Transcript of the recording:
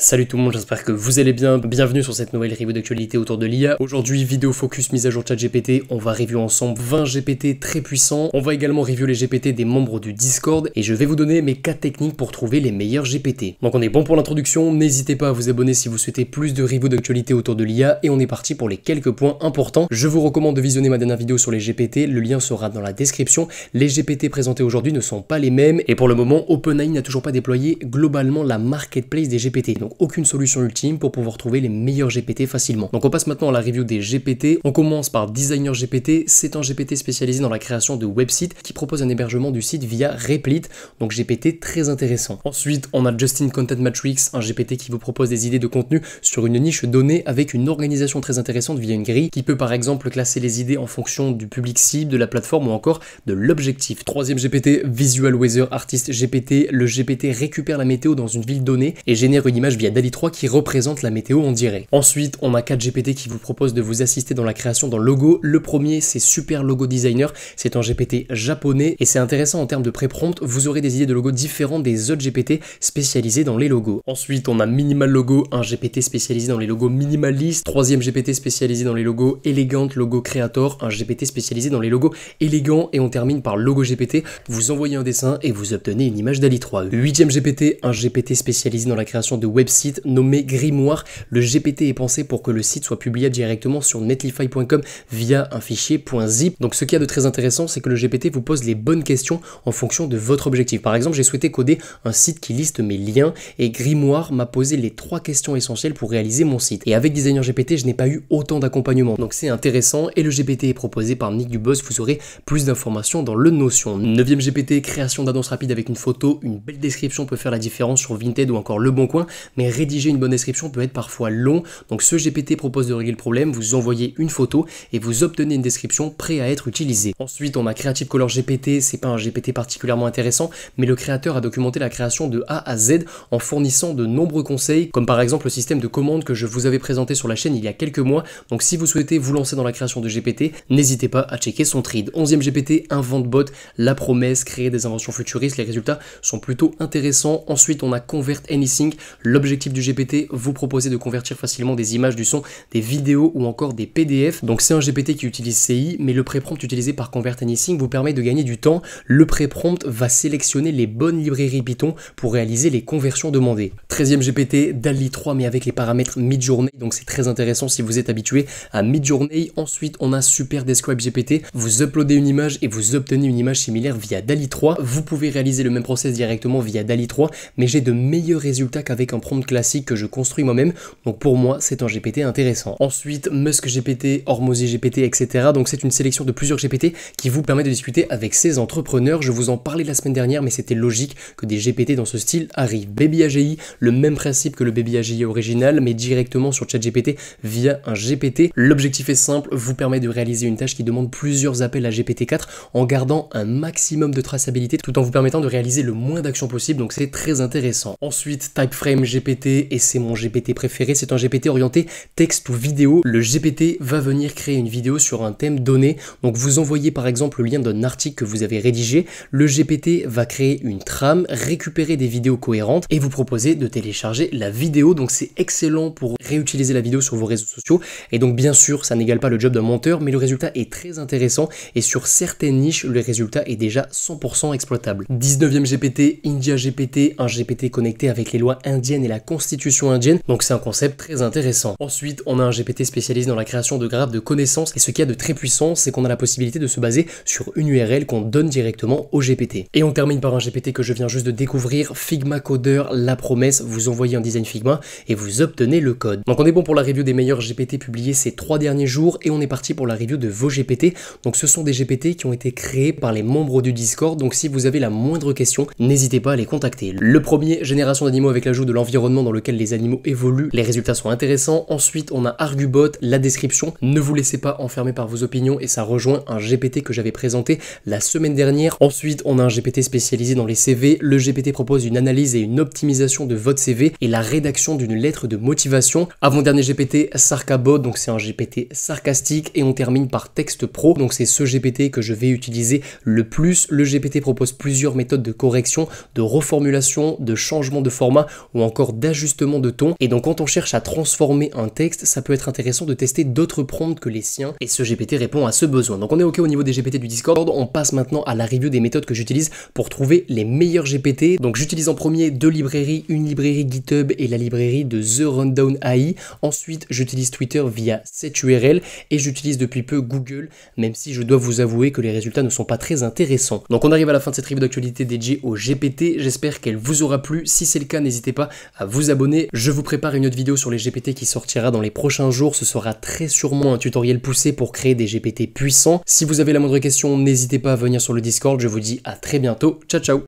Salut tout le monde, j'espère que vous allez bien. Bienvenue sur cette nouvelle review d'actualité autour de l'IA. Aujourd'hui, vidéo focus mise à jour ChatGPT. On va review ensemble 20 GPT très puissants. On va également review les GPT des membres du Discord et je vais vous donner mes 4 techniques pour trouver les meilleurs GPT. Donc on est bon pour l'introduction. N'hésitez pas à vous abonner si vous souhaitez plus de review d'actualité autour de l'IA et on est parti pour les quelques points importants. Je vous recommande de visionner ma dernière vidéo sur les GPT. Le lien sera dans la description. Les GPT présentés aujourd'hui ne sont pas les mêmes et pour le moment, OpenAI n'a toujours pas déployé globalement la marketplace des GPT. Donc aucune solution ultime pour pouvoir trouver les meilleurs GPT facilement. Donc on passe maintenant à la review des GPT. On commence par Designer GPT. C'est un GPT spécialisé dans la création de websites qui propose un hébergement du site via Replit. Donc GPT très intéressant. Ensuite, on a Justin Content Matrix, un GPT qui vous propose des idées de contenu sur une niche donnée avec une organisation très intéressante via une grille qui peut par exemple classer les idées en fonction du public cible, de la plateforme ou encore de l'objectif. Troisième GPT, Visual Weather Artist GPT. Le GPT récupère la météo dans une ville donnée et génère une image via DALL-E 3 qui représente la météo en direct. Ensuite, on a 4 GPT qui vous propose de vous assister dans la création d'un logo. Le premier, c'est Super Logo Designer. C'est un GPT japonais et c'est intéressant en termes de pré-prompt. Vous aurez des idées de logos différentes des autres GPT spécialisés dans les logos. Ensuite, on a Minimal Logo, un GPT spécialisé dans les logos minimalistes. Troisième GPT spécialisé dans les logos Elegant Logo Creator, un GPT spécialisé dans les logos élégants. Et on termine par Logo GPT. Vous envoyez un dessin et vous obtenez une image DALL-E 3. Huitième GPT, un GPT spécialisé dans la création de websites nommé Grimoire. Le GPT est pensé pour que le site soit publiable directement sur netlify.com via un fichier .zip. Donc ce qu'il y a de très intéressant, c'est que le GPT vous pose les bonnes questions en fonction de votre objectif. Par exemple, j'ai souhaité coder un site qui liste mes liens et Grimoire m'a posé les 3 questions essentielles pour réaliser mon site. Et avec Designer GPT, je n'ai pas eu autant d'accompagnement. Donc c'est intéressant et le GPT est proposé par Nick Dubos. Vous aurez plus d'informations dans le Notion. 9e GPT, création d'annonces rapides avec une photo. Une belle description peut faire la différence sur Vinted ou encore Le Bon Coin, mais rédiger une bonne description peut être parfois long. Donc ce GPT propose de régler le problème. Vous envoyez une photo et vous obtenez une description prête à être utilisée. Ensuite, on a Creative Color GPT. C'est pas un GPT particulièrement intéressant, mais le créateur a documenté la création de A à Z en fournissant de nombreux conseils, comme par exemple le système de commande que je vous avais présenté sur la chaîne il y a quelques mois. Donc si vous souhaitez vous lancer dans la création de GPT, n'hésitez pas à checker son thread. 11e GPT, InventBot, la promesse, créer des inventions futuristes. Les résultats sont plutôt intéressants. Ensuite, on a Convert Anything. L'objectif du GPT, vous proposer de convertir facilement des images, du son, des vidéos ou encore des PDF. Donc c'est un GPT qui utilise CI, mais le pré-prompt utilisé par Convert Anything vous permet de gagner du temps. Le pré-prompt va sélectionner les bonnes librairies Python pour réaliser les conversions demandées. 13e GPT, DALL-E 3 mais avec les paramètres Midjourney, donc c'est très intéressant si vous êtes habitué à Midjourney. Ensuite, on a Super Describe GPT. Vous uploadez une image et vous obtenez une image similaire via DALL-E 3. Vous pouvez réaliser le même process directement via DALL-E 3, mais j'ai de meilleurs résultats qu'avec un prompt classique que je construis moi-même. Donc pour moi, c'est un GPT intéressant. Ensuite, Musk GPT, Hormozy GPT, etc. Donc c'est une sélection de plusieurs GPT qui vous permet de discuter avec ces entrepreneurs. Je vous en parlais la semaine dernière, mais c'était logique que des GPT dans ce style arrivent. Baby AGI, le même principe que le Baby AGI original, mais directement sur ChatGPT via un GPT. L'objectif est simple, vous permet de réaliser une tâche qui demande plusieurs appels à GPT-4 en gardant un maximum de traçabilité tout en vous permettant de réaliser le moins d'actions possible. Donc c'est très intéressant. Ensuite, Typeframe GPT, et c'est mon GPT préféré, c'est un GPT orienté texte ou vidéo. Le GPT va venir créer une vidéo sur un thème donné. Donc vous envoyez par exemple le lien d'un article que vous avez rédigé. Le GPT va créer une trame, récupérer des vidéos cohérentes et vous proposer de télécharger la vidéo. Donc c'est excellent pour réutiliser la vidéo sur vos réseaux sociaux. Et donc bien sûr, ça n'égale pas le job d'un monteur, mais le résultat est très intéressant et sur certaines niches, le résultat est déjà 100% exploitable. 19e GPT, India GPT, un GPT connecté avec les lois indiennes et la constitution indienne. Donc c'est un concept très intéressant. Ensuite, on a un GPT spécialisé dans la création de graphes de connaissances et ce qu'il y a de très puissant, c'est qu'on a la possibilité de se baser sur une URL qu'on donne directement au GPT. Et on termine par un GPT que je viens juste de découvrir, Figma Coder, la promesse. Vous envoyez un design Figma et vous obtenez le code. Donc on est bon pour la review des meilleurs GPT publiés ces 3 derniers jours et on est parti pour la review de vos GPT. Donc ce sont des GPT qui ont été créés par les membres du Discord. Donc si vous avez la moindre question, n'hésitez pas à les contacter. Le premier, génération d'animaux avec l'ajout de l'environnement dans lequel les animaux évoluent. Les résultats sont intéressants. Ensuite, on a Argubot, la description. Ne vous laissez pas enfermer par vos opinions et ça rejoint un GPT que j'avais présenté la semaine dernière. Ensuite, on a un GPT spécialisé dans les CV. Le GPT propose une analyse et une optimisation de votre CV et la rédaction d'une lettre de motivation. Avant-dernier GPT, Sarkabot, donc c'est un GPT sarcastique et on termine par Texte Pro. Donc c'est ce GPT que je vais utiliser le plus. Le GPT propose plusieurs méthodes de correction, de reformulation, de changement de format ou encore d'ajustement de ton. Et donc quand on cherche à transformer un texte, ça peut être intéressant de tester d'autres prompts que les siens. Et ce GPT répond à ce besoin. Donc on est ok au niveau des GPT du Discord. On passe maintenant à la review des méthodes que j'utilise pour trouver les meilleurs GPT. Donc j'utilise en premier deux librairies, une librairie GitHub et la librairie de The Rundown AI. Ensuite, j'utilise Twitter via cette URL et j'utilise depuis peu Google, même si je dois vous avouer que les résultats ne sont pas très intéressants. Donc on arrive à la fin de cette review d'actualité dédiée au GPT. J'espère qu'elle vous aura plu. Si c'est le cas, n'hésitez pas à vous abonner. Je vous prépare une autre vidéo sur les GPT qui sortira dans les prochains jours. Ce sera très sûrement un tutoriel poussé pour créer des GPT puissants. Si vous avez la moindre question, n'hésitez pas à venir sur le Discord. Je vous dis à très bientôt. Ciao ciao.